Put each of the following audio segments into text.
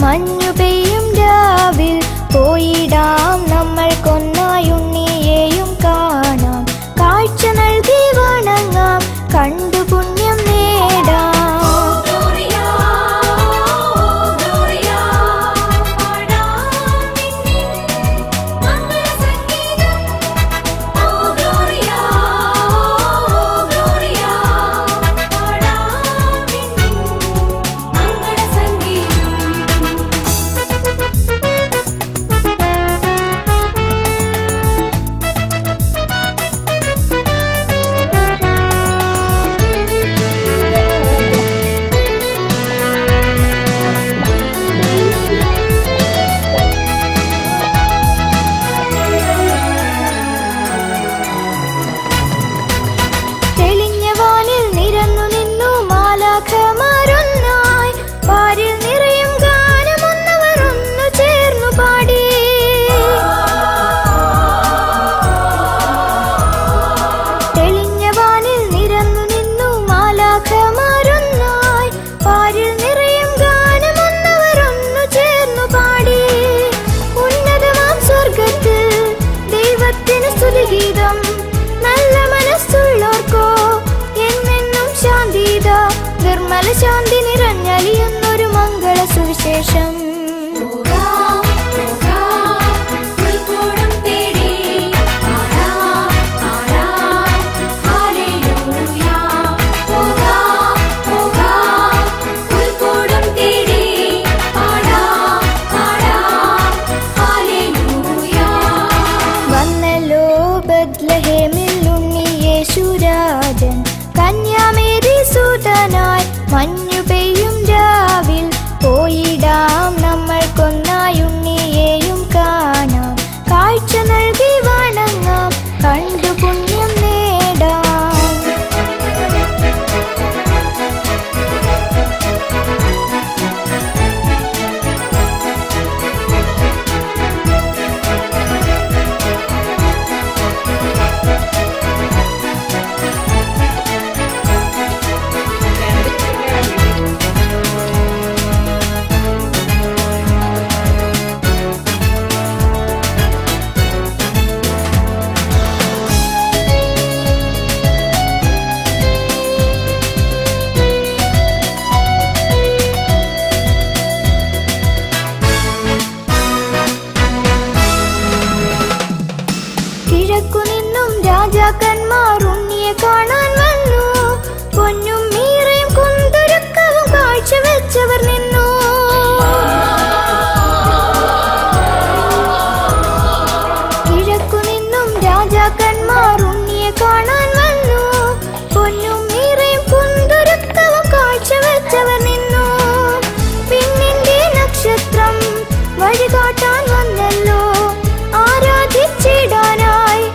മഞ്ഞു പെയ്യും രാവിൽ പോയിടാം നമ്മൾ കൊന്നായുണ്ണിയെയും കാണാം. കാഴ്ച നൽകി വണങ്ങാം, കണ്ടു പുണ്യം നേടാം. നിർമ്മല ശാന്തി നിറഞ്ഞലിയുന്നൊരു മംഗള സുവിശേഷം. വന്നല്ലോ ബത്ലഹേമിൽ ഉണ്ണി യേശുരാജൻ, കന്യാമേരി സുതനായി മഞ്ഞു പെയ്യും രാവിൽ പോയിടാം നമ്മൾ കൊന്നായുണ്ണിയെയും കാണാം. കാഴ്ച നൽകി വണങ്ങാം, കണ്ടു പുണ്യം നേടാം. കിഴക്കുനിന്നും രാജാക്കന്മാർ ഉണ്ണിയെ കാണാൻ വന്നു, പൊന്നും മീറയും കുന്തുരുക്കവും കാഴ്ചവെച്ചവർ നിന്നു. കിഴക്കുനിന്നും രാജാക്കന്മാർ ഉണ്ണിയെ കാണാൻ വന്നു, പൊന്നും മീറയും കുന്തുരുക്കവും കാഴ്ചവെച്ചവർ നിന്നു. പിന്നിന്റെ നക്ഷത്രം വഴികാട്ടാൻ വന്നല്ലോ, ആരാധിച്ചിടാനായി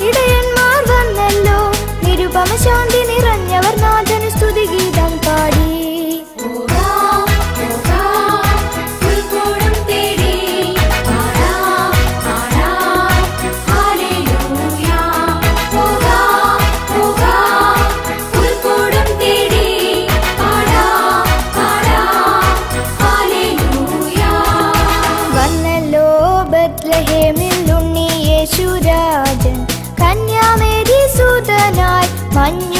ഇടയന്മാർ വന്നല്ലോ. നിരുപമ ശാന്തി നിറഞ്ഞവർ നാഥന് സ്തുതിഗീതം പാടി. വന്നല്ലോ ബത്ലഹേമിൽ ഉണ്ണി യേശുരാജൻ, കന്യാമേരി സുതനായി മഞ്ഞു